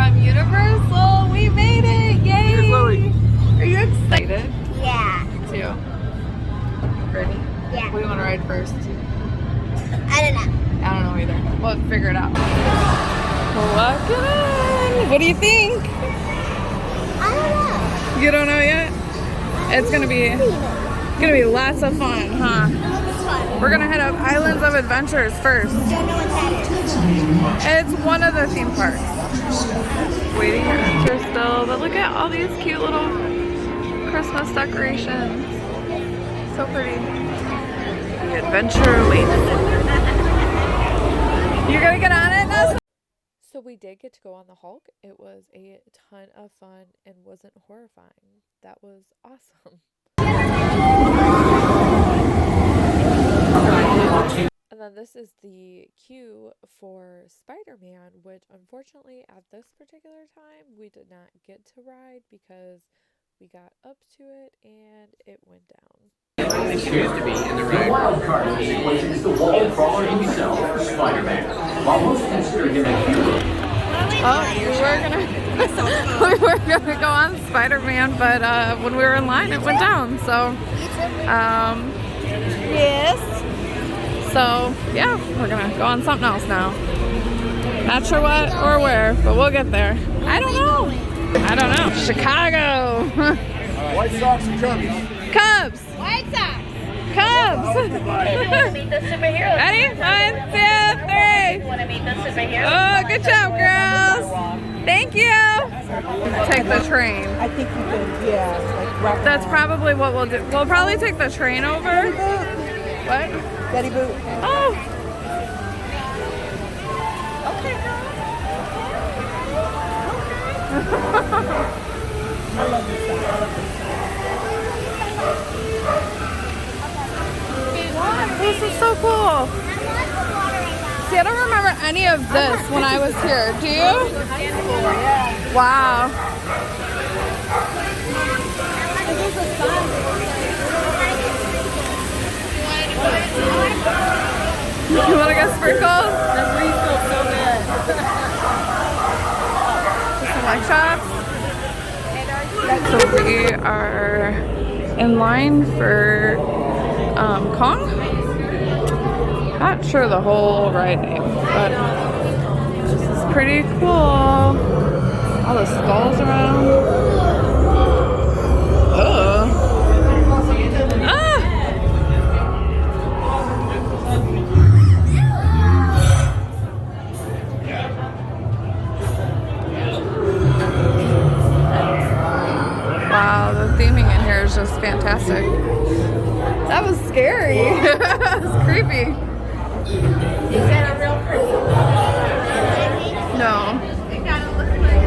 from Universal. We made it! Yay! Are you excited? Yeah. Me too. Ready? Yeah. What do you want to ride first? I don't know. I don't know either. We'll figure it out. Walk in. What do you think? I don't know. You don't know yet? It's gonna be lots of fun, huh? It's fun. We're gonna head up Islands of Adventures first. Don't know what that is. It's one of the theme parks. Waiting to enter still, but look at all these cute little Christmas decorations. So pretty. The adventure awaits. You're gonna get on it now? So we did get to go on the Hulk. It was a ton of fun and wasn't horrifying. That was awesome. And then this is the queue for Spider-Man, which unfortunately at this particular time we did not get to ride because we got up to it and it went down. They choose to be in the ride. Wild card in this equation is the wall crawler himself, Spider-Man. While most consider him a hero. Oh, we were gonna go on Spider-Man, but when we were in line, it went down. So, yes. So yeah, we're gonna go on something else now. Not sure what or where, but we'll get there. I don't know. Chicago. White Sox and Cubs. Cubs. White Sox. Cubs. Meet the superheroes. Ready? 1, 2, 3. Want to meet the superheroes? Oh, good job, girls. Thank you. Take the train. I think you can, yeah. Like right That's now. probably what we'll do. We'll probably take the train over. What? Betty Boot. Oh. This is so cool. See, I don't remember any of this when I was here. Do you? Wow. You want to get sprinkled? That breeze feels so good. Some light shots. So we are in line for Kong. Not sure the whole ride name, but this is pretty cool. All the skulls around. Oh. Ah! Wow, the theming in here is just fantastic. That was scary. That was creepy. Is that a real person? No. It kind of looks like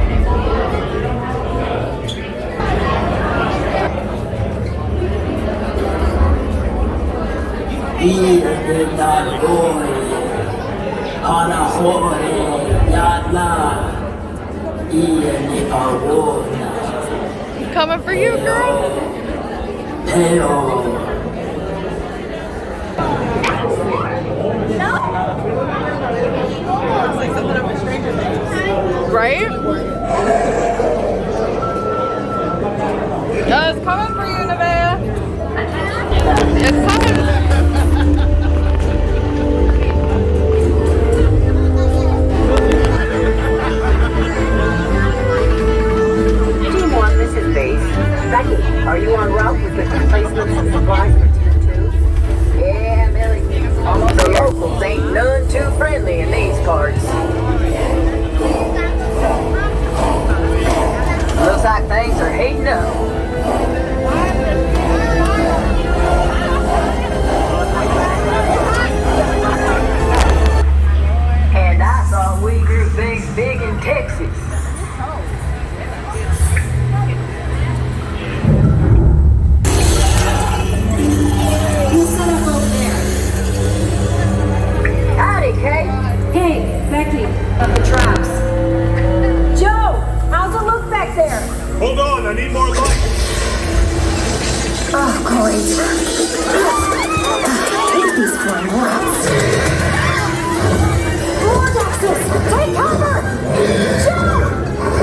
Coming for you, girl. Right? No, it's coming for you, Nevaeh. It's coming. Team 1, this is Base. Becky, are you en route with the replacements and supplies for Team 2? Yeah, Millie. The locals ain't none too friendly in these parts. Looks like things are heating up. And I thought we grew things big in Texas. Howdy, Kate. Hey, Becky. Up the traps. Joe, how's it look back there? Hold on, I need more light. Oh, great. Take these for once. Lord Axis, take cover! Joe!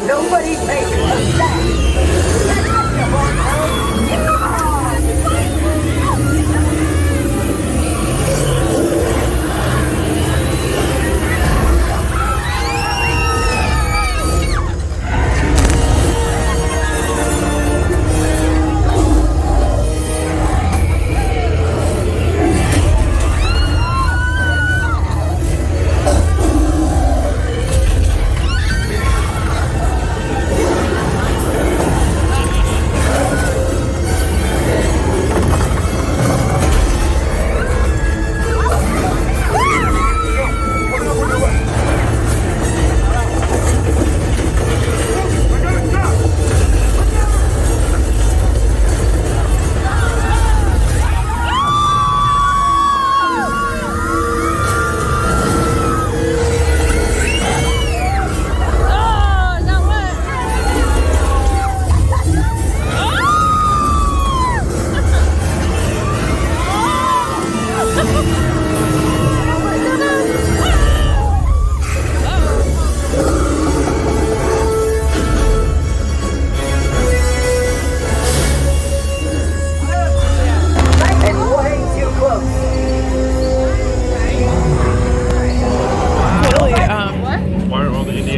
Nobody makes a sound.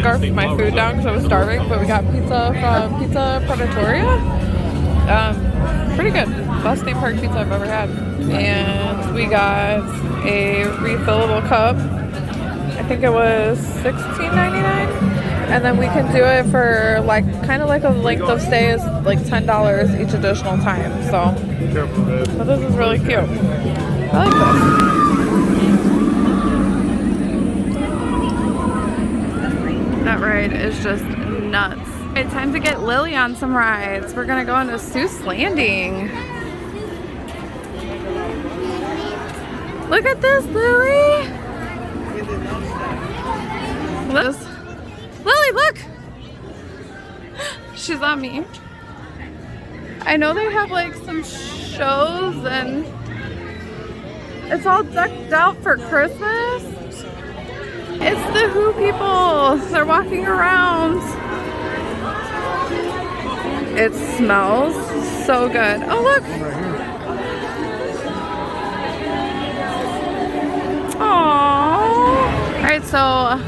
scarfed my food down because I was starving, but we got pizza from Pizza Predatoria. Pretty good. Best theme park pizza I've ever had. And we got a refillable cup. I think it was $16.99. And then we can do it for like kind of like a length of stay is like $10 each additional time. So but this is really cute. I like this. That ride is just nuts. Alright, time to get Lily on some rides. We're gonna go into Seuss Landing. Look at this, Lily! Lily, look! She's on me. I know they have like some shows and it's all decked out for Christmas. It's the Who people. They're walking around. It smells so good. Oh, look. Aww. All right, so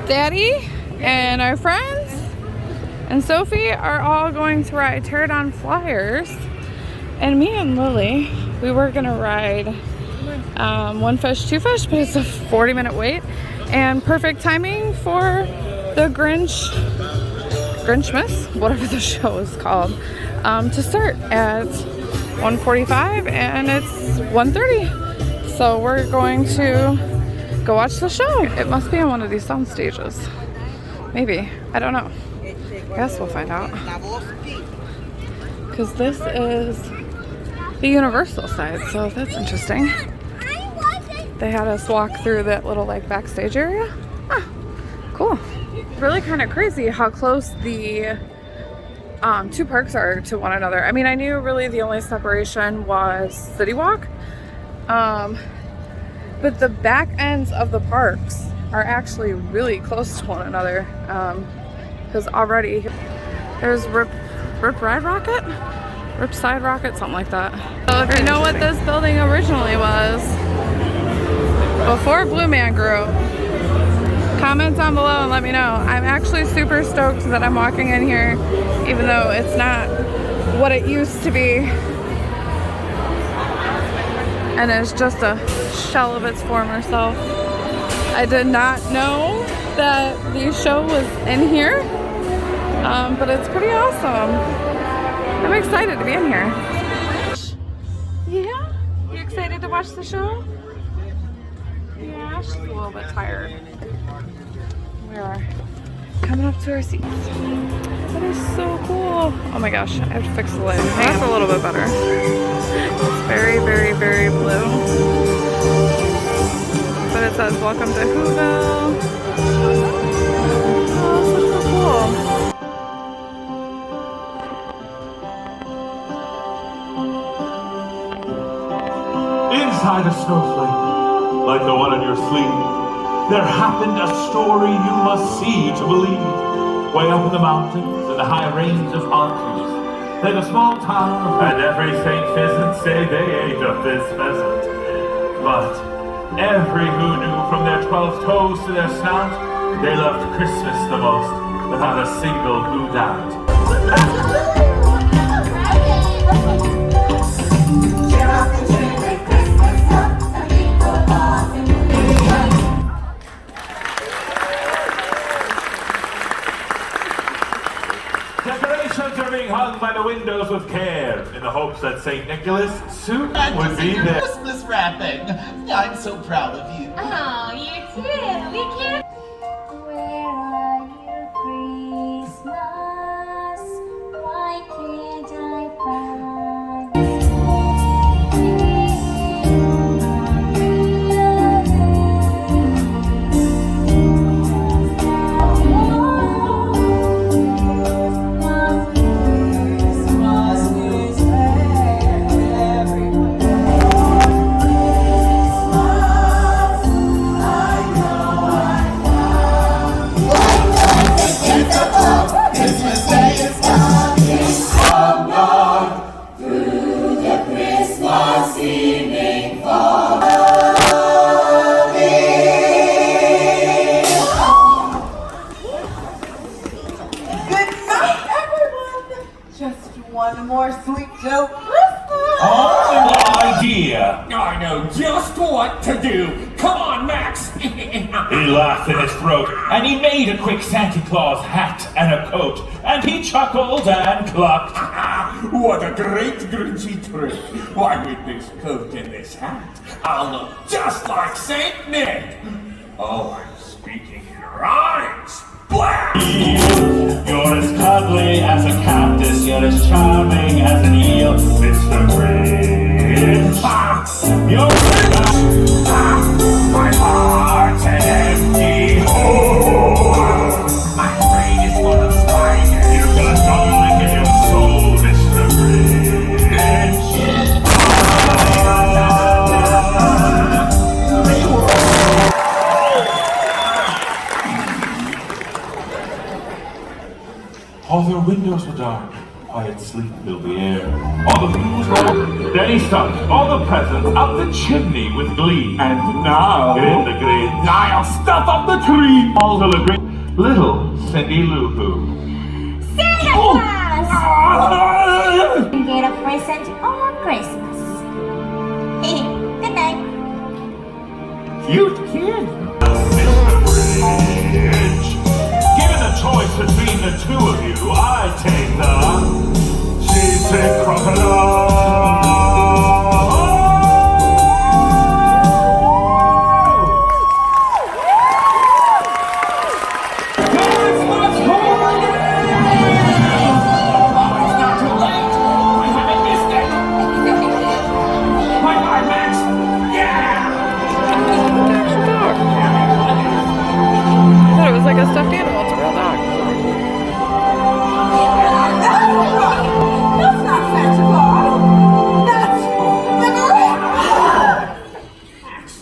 Daddy and our friends and Sophie are all going to ride Pterodon Flyers. And me and Lily, we were gonna ride One Fish, Two Fish, but it's a 40-minute wait. And perfect timing for the Grinchmas, whatever the show is called, to start at 1:45 and it's 1:30. So we're going to go watch the show. It must be on one of these sound stages. Maybe. I don't know. I guess we'll find out. Because this is the Universal side, so that's interesting. They had us walk through that little like backstage area. Huh. Cool. Really kind of crazy how close the two parks are to one another. I mean, I knew really the only separation was City Walk. But the back ends of the parks are actually really close to one another. Because already there's Ripside Rocket, something like that. So if you know what this building originally was, before Blue Man Group, comment down below and let me know. I'm actually super stoked that I'm walking in here, even though it's not what it used to be. And it's just a shell of its former self. I did not know that the show was in here, but it's pretty awesome. I'm excited to be in here. Yeah? You excited to watch the show? Yeah, she's a little bit tired. We are coming up to our seats. That is so cool. Oh my gosh, I have to fix the light. That's a little bit better. It's very, very, very blue. But it says, welcome to Whoville. Oh, this looks so cool. Inside a snowflake, like the one on your sleeve, there happened a story you must see to believe. way up in the mountains in the high range of Antilles. They've a small town, and every Saint Pheasant say they ate up this pheasant. But every who knew from their 12 toes to their snout, they loved Christmas the most, without a single who doubt. Decorations are being hung by the windows with care, in the hopes that St. Nicholas soon would be there. Christmas wrapping. I'm so proud of you. Oh, you too. We can't. Where are you, Christmas? Why can't I find one more sweet till Christmas. Oh, idea! I know just what to do. Come on, Max. He laughed in his throat, and he made a quick Santa Claus hat and a coat, and he chuckled and clucked. What a great Grinchy trick. Why, with this coat and this hat, I'll look just like Saint Nick. Oh, I'm speaking in rhymes. Blast! You're as cuddly as a cactus, you're as charming as an eel, Mr. Grinch. You're my heart's an empty hole. My brain is full of spiders. You've got garlic in your soul, Mr. Grinch. All their windows were dark. Quiet sleep filled the air. All the food was low. Then he stuffed all the presents up the chimney with glee. And now, In the green, I'll stuff up the tree. all the green, little Cindy Lou Who. Santa Claus! You get a present on Christmas. Good night. Cute kid. Mr. Grinch. Given the choice between the two of you, I take the cheesy crocodile. Christmas holiday! Oh, it's not too late. I haven't missed it. Bye-bye, Max. Yeah! I thought it was like a stuffed animal. It's a real dog. That's not Santa Claus. That's the Grinch.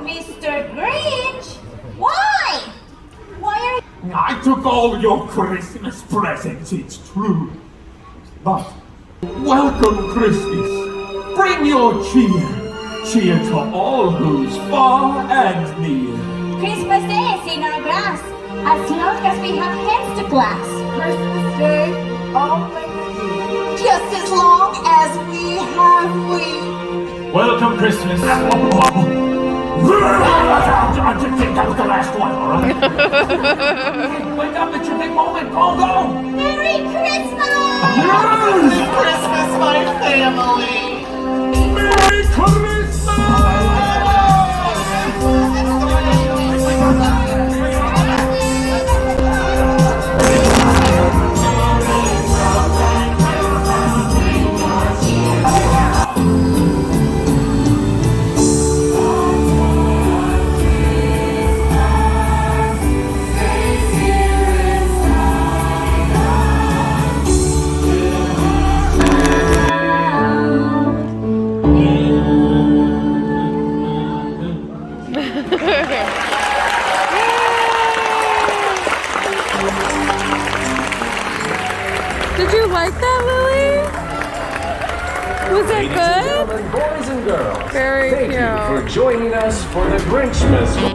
Mr. Grinch, why? Why are you... I took all your Christmas presents, it's true. But welcome Christmas. Bring your cheer. Cheer to all who's far and near. Christmas Day is in our glass, as long as we have hands to glass. Christmas Day, always just as long as we have we. Welcome, Christmas. I think that was the last one, all right? Wake up, it's your big moment. Go, go! Merry Christmas! Merry Christmas, my family! Merry Christmas! like that, Lily? Was it Ladies and good? gentlemen, boys and girls, Very thank cute. you for joining us for the Grinchmas.